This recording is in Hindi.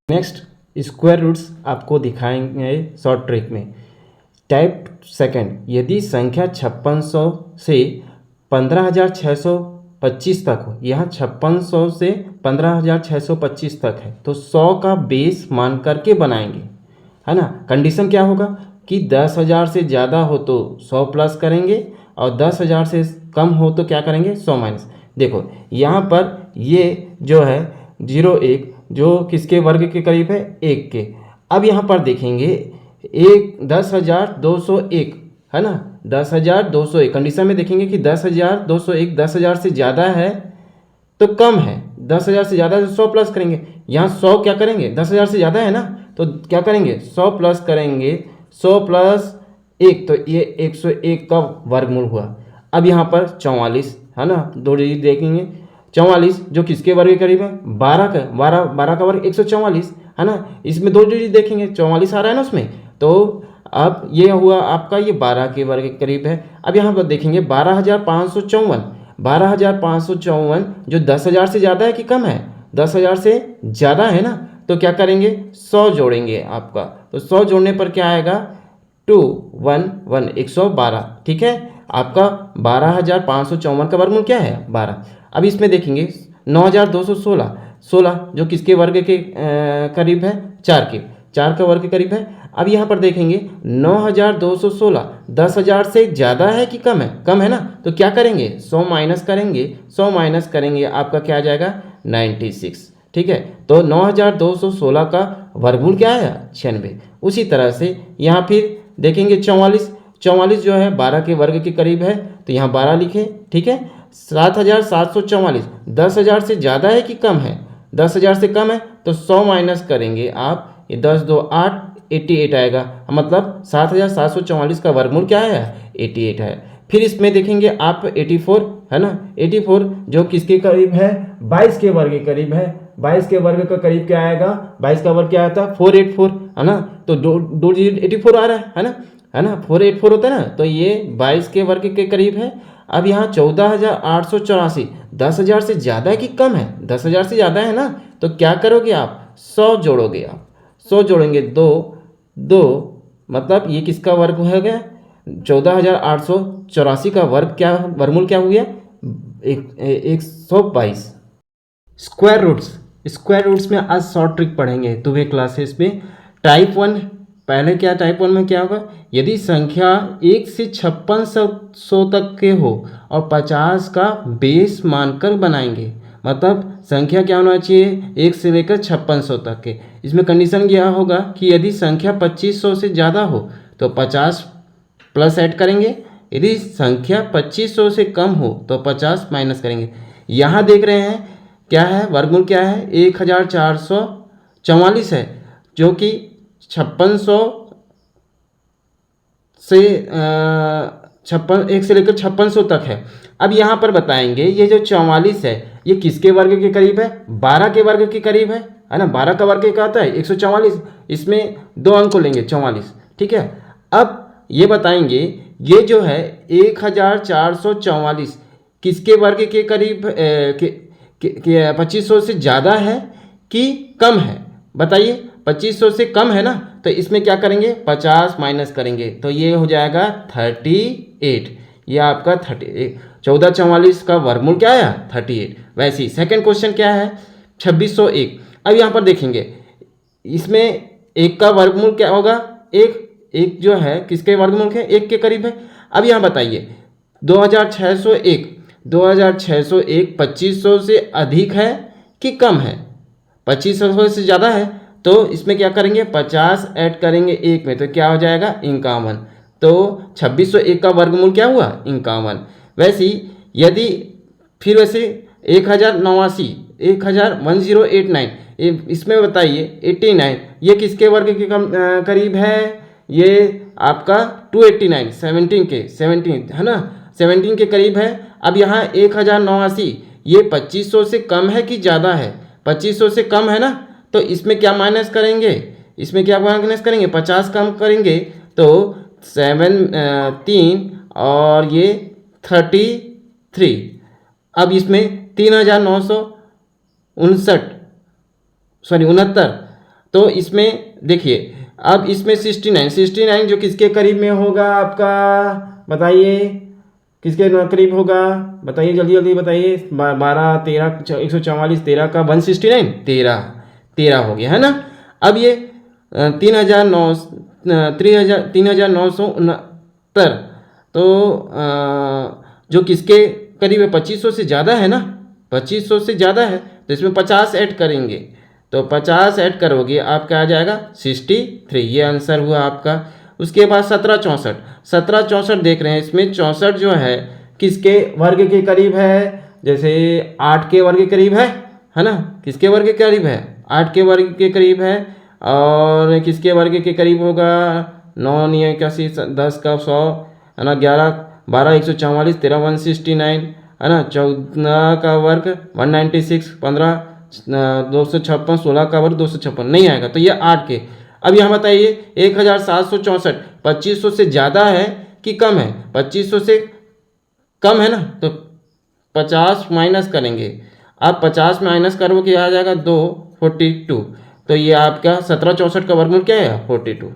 नेक्स्ट स्क्वायर रूट्स आपको दिखाएंगे शॉर्ट ट्रिक में। टाइप सेकंड, यदि संख्या 5600 से 15625 तक हो, यहाँ 5600 से 15625 तक है, तो 100 का बेस मान करके बनाएंगे, है ना। कंडीशन क्या होगा कि 10,000 से ज़्यादा हो तो 100 प्लस करेंगे और 10,000 से कम हो तो क्या करेंगे, 100 माइनस। देखो यहाँ पर ये जो है 01 जो किसके वर्ग के करीब है, 1 के। अब यहाँ पर देखेंगे 10,201 है ना, 10,201 कंडीशन में देखेंगे कि 10,201 10,000 से ज़्यादा है तो कम है, 10,000 से ज़्यादा है तो 100 प्लस करेंगे। यहाँ 100 क्या करेंगे, 10,000 से ज़्यादा है ना, तो क्या करेंगे 100 प्लस करेंगे, 100 प्लस 1 तो ये 101 का वर्गमूल हुआ। अब यहाँ पर 44 है ना, दो डिजिट देखेंगे, 44 जो किसके वर्ग के करीब है, 12 का, 12 का वर्ग 144 है ना। इसमें दो डिजिट देखेंगे, 44 आ रहा है ना उसमें, तो अब ये हुआ आपका ये 12 के वर्ग के करीब है। अब यहाँ पर देखेंगे 12,554, 12,554 जो 10,000 से ज़्यादा है कि कम है, 10,000 से ज़्यादा है ना, तो क्या करेंगे 100 जोड़ेंगे आपका, तो 100 जोड़ने पर क्या आएगा 211 112, ठीक है। आपका 12,554 का वर्गमूल क्या है 12। अब इसमें देखेंगे 9,216 जो किसके वर्ग के करीब है, 4 का वर्ग के करीब है। अब यहाँ पर देखेंगे 9,216 10,000 से ज़्यादा है कि कम है ना, तो क्या करेंगे 100 माइनस करेंगे, 100 माइनस करेंगे आपका क्या आ जाएगा 96, ठीक है। तो 9,216 का वर्गमूल क्या है 96। उसी तरह से यहाँ फिर देखेंगे 44 जो है 12 के वर्ग के करीब है, तो यहाँ 12 लिखें, ठीक है। 7,744 10,000 से ज़्यादा है कि कम है, 10,000 से कम है तो 100 माइनस करेंगे आप, ये 10 2 8 88 आएगा, मतलब 7,744 का वर्गमूल क्या है 88 है। फिर इसमें देखेंगे आप 84 है ना, 84 जो किसके करीब है 22 के वर्ग के करीब है, 22 के वर्ग का करीब क्या आएगा, 22 का वर्ग क्या आता है 484 है ना, तो दो डिजिट 84 आ रहा है ना 484 होता है ना, तो ये 22 के वर्ग के करीब है। अब यहाँ 14,884 10,000 से ज़्यादा है कि कम है, 10,000 से ज़्यादा है ना, तो क्या करोगे आप 100 जोड़ोगे, आप 100 जोड़ेंगे 2 मतलब ये किसका वर्ग हो गया 14,884 का वर्गमूल क्या हुआ 122। स्क्वायर रूट्स में आज शॉर्ट ट्रिक पढ़ेंगे सुबह क्लासेस में। टाइप 1 पहले क्या, टाइप 1 में क्या होगा, यदि संख्या 1 से 5600 तक के हो और 50 का बेस मानकर बनाएंगे, मतलब संख्या क्या होना चाहिए 1 से लेकर 5600 तक के। इसमें कंडीशन क्या होगा कि यदि संख्या 2500 से ज़्यादा हो तो 50 प्लस ऐड करेंगे, यदि संख्या 2500 से कम हो तो 50 माइनस करेंगे। यहाँ देख रहे हैं क्या है वर्गमूल क्या है 1,444 है, जो कि 5600 से 1 से लेकर 5600 तक है। अब यहाँ पर बताएंगे ये जो 44 है ये किसके वर्ग के करीब है, 12 के वर्ग के करीब है ना, 12 का वर्ग क्या आता है 144, इसमें 2 अंक को लेंगे 44, ठीक है। अब ये बताएंगे ये जो है 1,444 किसके वर्ग के करीब 2500 से ज़्यादा है कि कम है, बताइए 2500 से कम है ना, तो इसमें क्या करेंगे 50 माइनस करेंगे, तो ये हो जाएगा 38, ये आपका 38, 1444 का वर्गमूल क्या आया 38। वैसे ही सेकंड क्वेश्चन क्या है 2601। अब यहाँ पर देखेंगे इसमें 1 का वर्गमूल क्या होगा, एक जो है किसके वर्गमूल के 1 के करीब है। अब यहाँ बताइए 2601 2500 से अधिक है कि कम है, 2500 से ज़्यादा है, तो इसमें क्या करेंगे 50 ऐड करेंगे 1 में, तो क्या हो जाएगा 51, तो 2601 का वर्गमूल क्या हुआ 51। वैसे ही यदि फिर वैसे 1089 इसमें बताइए 89 ये किसके वर्ग के करीब है, ये आपका 289 17 है ना, 17 के करीब है। अब यहाँ 1089 ये 2500 से कम है कि ज़्यादा है, 2500 से कम है ना, तो इसमें क्या माइनस करेंगे, 50 कम करेंगे तो 3 और ये 33। अब इसमें 3,900 69। तो इसमें देखिए अब इसमें 69 जो किसके करीब में होगा आपका, बताइए किसके करीब होगा, बताइए जल्दी जल्दी बताइए। 12 13 144 13 का 169 13 हो गया है ना। अब ये 3,969, तो जो किसके करीब है, 2500 से ज़्यादा है ना, 2500 से ज़्यादा है, तो इसमें 50 ऐड करेंगे, तो 50 ऐड करोगे आपका आ जाएगा 63, ये आंसर हुआ आपका। उसके बाद 1764 देख रहे हैं, इसमें 64 जो है किसके वर्ग के करीब है, जैसे 8 के वर्ग के करीब है ना, किसके वर्ग के करीब है, 8 के वर्ग के करीब है। और किसके वर्ग के करीब होगा, 9 9 81 10 का 100 है ना, 11 12 144 13 169 है ना, 14 का वर्ग 196, 15 256, 16 का वर्ग 256 नहीं आएगा, तो ये 8 के। अब यहाँ बताइए 1764 2500 से ज़्यादा है कि कम है, 2500 से कम है ना, तो 50 माइनस करेंगे, आप 50 माइनस करोगे आ जाएगा 242, तो ये आपका 1764 का वर्गमूल क्या है 42।